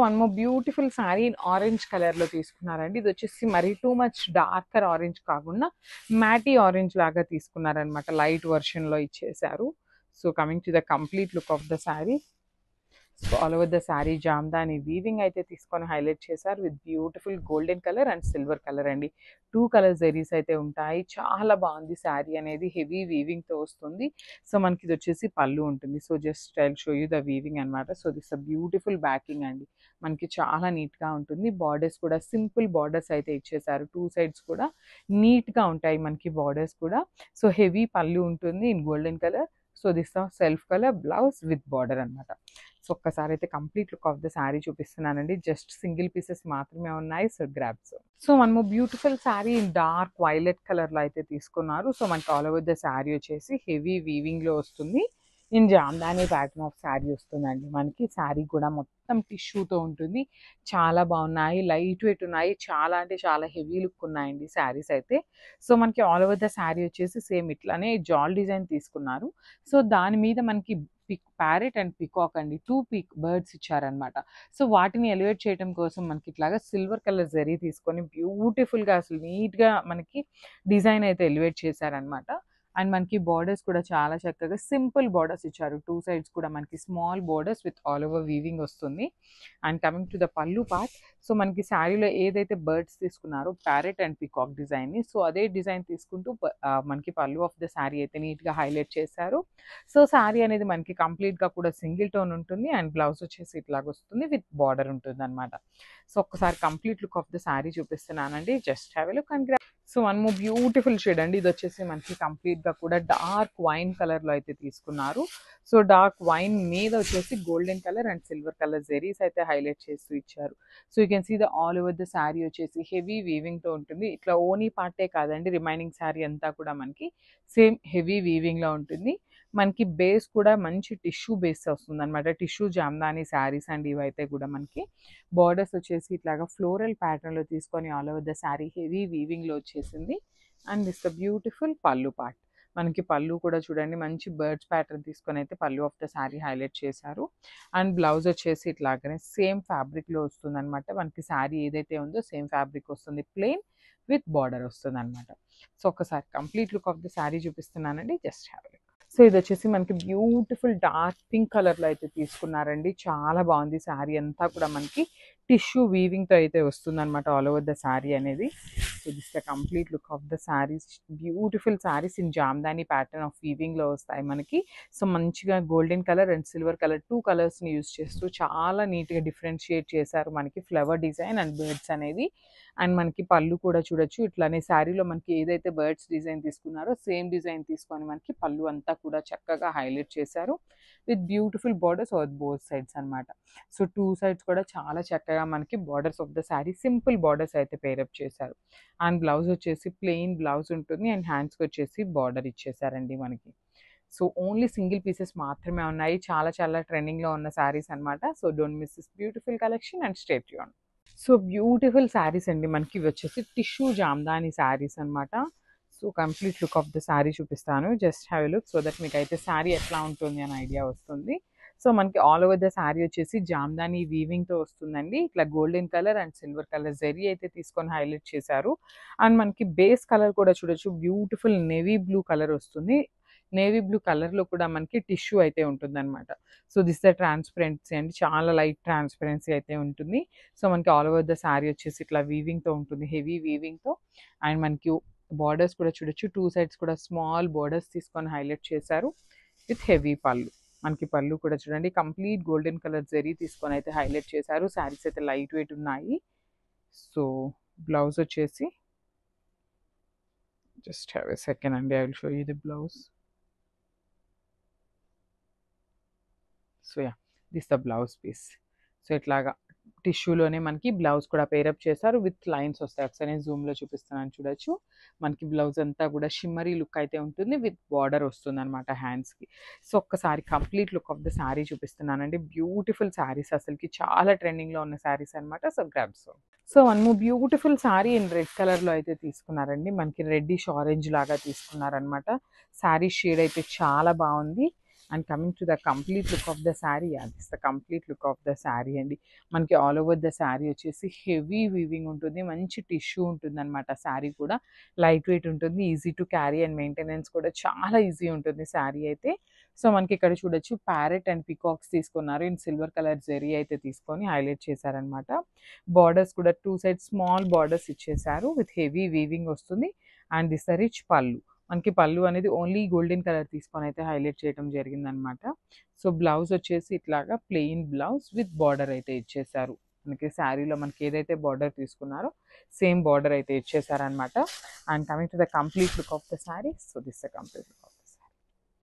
One more beautiful sari in orange కలర్లో తీసుకున్నారండి. ఇది వచ్చేసి మరీ టూ మచ్ డార్కర్ ఆరెంజ్ కాకుండా మ్యాటీ ఆరెంజ్ లాగా తీసుకున్నారనమాట. లైట్ వర్షన్లో ఇచ్చేసారు. So coming to the complete look of the saree. So all over the sari Jamdani weaving అయితే తీసుకొని హైలైట్ చేశారు with beautiful golden colour and silver colour అండి. 2 కలర్ జెరీస్ అయితే ఉంటాయి. చాలా బాగుంది శారీ అనేది. హెవీ వీవింగ్తో వస్తుంది. సో మనకి ఇది వచ్చేసి పళ్ళు ఉంటుంది. So just I will show you the weaving అనమాట. So this a beautiful backing అండి. మనకి చాలా నీట్గా ఉంటుంది. బార్డర్స్ కూడా సింపుల్ బార్డర్స్ అయితే ఇచ్చేసారు. 2 సైడ్స్ కూడా నీట్గా ఉంటాయి మనకి బార్డర్స్ కూడా. సో హెవీ పళ్ళు ఉంటుంది in golden colour. So this self colour blouse with border అనమాట. సో ఒక్కసారి అయితే complete look of the saree చూపిస్తున్నానండి. జస్ట్ సింగిల్ పీసెస్ మాత్రమే ఉన్నాయి. So grabs. సో మనము beautiful sari in dark violet కలర్లో అయితే తీసుకున్నారు. సో మనకి ఆల్ ఓవర్ ద శారీ వచ్చేసి హెవీ వీవింగ్లో వస్తుంది. In Jamdani pattern of sari వస్తుందండి. మనకి శారీ కూడా మొత్తం టిష్యూతో ఉంటుంది. చాలా బాగున్నాయి. లైట్ వెయిట్ ఉన్నాయి. చాలా అంటే చాలా హెవీ లుక్ ఉన్నాయండి శారీస్ అయితే. సో మనకి ఆల్ ఓవర్ ద శారీ వచ్చేసి సేమ్ ఇట్లానే జాల్ డిజైన్ తీసుకున్నారు. సో దాని మీద మనకి ప్యారెట్ అండ్ పికాక్ అండి 2 బర్డ్స్ ఇచ్చారనమాట. సో వాటిని ఎలివేట్ చేయడం కోసం మనకి ఇట్లాగా సిల్వర్ కలర్ జరీ తీసుకొని బ్యూటిఫుల్గా అసలు నీట్గా మనకి డిజైన్ అయితే ఎలివేట్ చేశారనమాట. అండ్ మనకి బార్డర్స్ కూడా చాలా చక్కగా సింపుల్ బార్డర్స్ ఇచ్చారు. 2 సైడ్స్ కూడా మనకి small borders with all over weaving వస్తుంది. అండ్ కమింగ్ టు ద పళ్ళు పార్ట్. సో మనకి శారీలో ఏదైతే బర్డ్స్ తీసుకున్నారో ప్యారెట్ అండ్ పికాక్ డిజైన్ని, సో అదే డిజైన్ తీసుకుంటూ మనకి పళ్ళు ఆఫ్ ద శారీ అయితే నీట్గా హైలైట్ చేశారు. సో శారీ అనేది మనకి కంప్లీట్గా కూడా సింగిల్ టోన్ ఉంటుంది. అండ్ బ్లౌజ్ వచ్చేసి ఇట్లాగ వస్తుంది విత్ బార్డర్ ఉంటుంది అనమాట. సో ఒక్కసారి complete look of the saree చూపిస్తున్నానండి. Just have a look and so one more beautiful shade అండి. ఇది వచ్చేసి మనకి కంప్లీట్గా కూడా డార్క్ వైన్ కలర్లో అయితే తీసుకున్నారు. సో డార్క్ వైన్ మీద వచ్చేసి golden colour and silver colour జెరీస్ అయితే హైలైట్ చేస్తూ ఇచ్చారు. So you can see the all over the sari వచ్చేసి హెవీ వీవింగ్తో ఉంటుంది. ఇట్లా ఓనీ పార్టే కాదండి, రిమైనింగ్ శారీ అంతా కూడా మనకి సేమ్ హెవీ వీవింగ్లో ఉంటుంది. మనకి బేస్ కూడా మంచి టిష్యూ బేస్ వస్తుంది అనమాట. టిష్యూ జామ్దాని శారీస్ అండ్ ఇవైతే కూడా మనకి బార్డర్స్ వచ్చేసి ఇట్లాగా ఫ్లోరల్ ప్యాటర్న్లో తీసుకొని all over the saree heavy వీవింగ్లో వచ్చేసింది. And this the beautiful pallu part. మనకి పళ్ళు కూడా చూడండి మంచి బర్డ్స్ ప్యాటర్న్ తీసుకొని అయితే పళ్ళు ఆఫ్ ద శారీ హైలైట్ చేశారు. అండ్ బ్లౌజ్ వచ్చేసి ఇట్లాగనే సేమ్ ఫ్యాబ్రిక్లో వస్తుంది అనమాట. మనకి శారీ ఏదైతే ఉందో సేమ్ ఫ్యాబ్రిక్ వస్తుంది. ప్లెయిన్ విత్ బార్డర్ వస్తుంది అనమాట. సో ఒకసారి complete look of the saree చూపిస్తున్నానండి. Just have a look. So ఇది వచ్చేసి మనకి బ్యూటిఫుల్ డార్క్ పింక్ కలర్లో అయితే తీసుకున్నారండి. చాలా బాగుంది. శారీ అంతా కూడా మనకి టిష్యూ వీవింగ్తో అయితే వస్తుందన్నమాట ఆల్ ఓవర్ ద శారీ అనేది. So this the complete look of the sarees. Beautiful sarees in Jamdani pattern of వీవింగ్లో వస్తాయి మనకి. సో మంచిగా golden colour and silver colour 2 కలర్స్ని యూజ్ చేస్తూ చాలా నీట్గా డిఫరెన్షియేట్ చేశారు మనకి ఫ్లవర్ డిజైన్ అండ్ బర్డ్స్ అనేది. అండ్ మనకి పళ్ళు కూడా చూడొచ్చు ఇట్లానే శారీలో మనకి ఏదైతే బర్డ్స్ డిజైన్ తీసుకున్నారో సేమ్ డిజైన్ తీసుకొని మనకి పళ్ళు అంతా కూడా చక్కగా హైలైట్ చేశారు with beautiful borders on both sides అనమాట. సో 2 సైడ్స్ కూడా చాలా చక్కగా మనకి borders of the sari simple borders అయితే పేరప్ చేశారు. అండ్ బ్లౌజ్ వచ్చేసి ప్లెయిన్ బ్లౌజ్ ఉంటుంది. అండ్ హ్యాండ్స్కి వచ్చేసి బార్డర్ ఇచ్చేసారండి మనకి. సో ఓన్లీ సింగిల్ పీసెస్ మాత్రమే ఉన్నాయి. చాలా చాలా ట్రెండింగ్లో ఉన్న శారీస్ అనమాట. So don't miss this beautiful collection and stay tuned. So beautiful sarees అండి. మనకి ఇవి వచ్చేసి టిష్యూ జామ్దాని శారీస్ అనమాట. So complete look of the saree చూపిస్తాను. Just have a look so that మీకు అయితే శారీ ఎట్లా ఉంటుంది అని ఐడియా వస్తుంది. సో మనకి ఆల్ ఓవర్ ద శారీ వచ్చేసి జామ్దాని వీవింగ్తో వస్తుందండి. ఇట్లా golden colour and silver colour zari అయితే తీసుకొని హైలైట్ చేశారు. అండ్ మనకి బేస్ కలర్ కూడా చూడొచ్చు బ్యూటిఫుల్ నేవీ బ్లూ కలర్ వస్తుంది. నేవీ బ్లూ కలర్లో కూడా మనకి టిష్యూ అయితే ఉంటుందన్నమాట. సో దిస్ ద ట్రాన్స్పరెన్సీ అండి. చాలా లైట్ ట్రాన్స్పరెన్సీ అయితే ఉంటుంది. సో మనకి ఆల్ ఓవర్ ద శారీ వచ్చేసి ఇట్లా వీవింగ్తో ఉంటుంది, హెవీ వీవింగ్తో. అండ్ మనకి బార్డర్స్ కూడా చూడొచ్చు 2 సైడ్స్ కూడా స్మాల్ బార్డర్స్ తీసుకొని హైలైట్ చేశారు విత్ హెవీ పళ్ళు. మనకి పళ్ళు కూడా చూడండి కంప్లీట్ గోల్డెన్ కలర్ జరీ తీసుకొని అయితే హైలైట్ చేశారు. శారీస్ అయితే లైట్ వెయిట్ ఉన్నాయి. సో బ్లౌజ్ వచ్చేసి జస్ట్ హ్యావ్ ఎ సెకండ్ అండి, I will show you the blouse. So yeah this the blouse piece. So ఇట్లాగా టిష్యూలోనే మనకి బ్లౌజ్ కూడా పేరప్ చేశారు విత్ లైన్స్ వస్తాయి. ఒకసారి నేను జూమ్లో చూపిస్తున్నాను చూడొచ్చు. మనకి బ్లౌజ్ అంతా కూడా షిమ్మరీ లుక్ అయితే ఉంటుంది విత్ బార్డర్ వస్తుంది అనమాట హ్యాండ్స్కి. సో ఒక్కసారి complete look of the saree చూపిస్తున్నానండి. బ్యూటిఫుల్ శారీస్, అసలుకి చాలా ట్రెండింగ్లో ఉన్న శారీస్ అనమాట. So grabs. So one more beautiful sari in red కలర్లో అయితే తీసుకున్నారండి. మనకి రెడ్డిష్ ఆరెంజ్ లాగా తీసుకున్నారనమాట. శారీ షేడ్ అయితే చాలా బాగుంది. And coming to the complete look of the sari, this the complete look of the sari అండి. మనకి ఆల్ ఓవర్ ద శారీ వచ్చేసి హెవీ వీవింగ్ ఉంటుంది, మంచి టిష్యూ ఉంటుంది అనమాట. శారీ కూడా లైట్ వెయిట్ ఉంటుంది, easy to carry and maintenance కూడా చాలా ఈజీ ఉంటుంది శారీ అయితే. సో మనకి ఇక్కడ చూడొచ్చు ప్యారెట్ అండ్ పికాక్స్ తీసుకున్నారు. ఇన్ సిల్వర్ కలర్ జెరీ అయితే తీసుకొని హైలైట్ చేశారనమాట. బార్డర్స్ కూడా 2 సైడ్ స్మాల్ బార్డర్స్ ఇచ్చేసారు విత్ హెవీ వీవింగ్ వస్తుంది. అండ్ దిస్ ద రిచ్ పళ్ళు. మనకి పళ్ళు అనేది ఓన్లీ గోల్డెన్ కలర్ తీసుకొని అయితే హైలైట్ చేయడం జరిగిందనమాట. సో బ్లౌజ్ వచ్చేసి ఇట్లాగా ప్లెయిన్ బ్లౌజ్ విత్ బార్డర్ అయితే ఇచ్చేసారు. మనకి శారీలో మనకి ఏదైతే బార్డర్ తీసుకున్నారో సేమ్ బార్డర్ అయితే ఇచ్చేసారనమాట. And coming to the complete look of the saree, so this the complete look.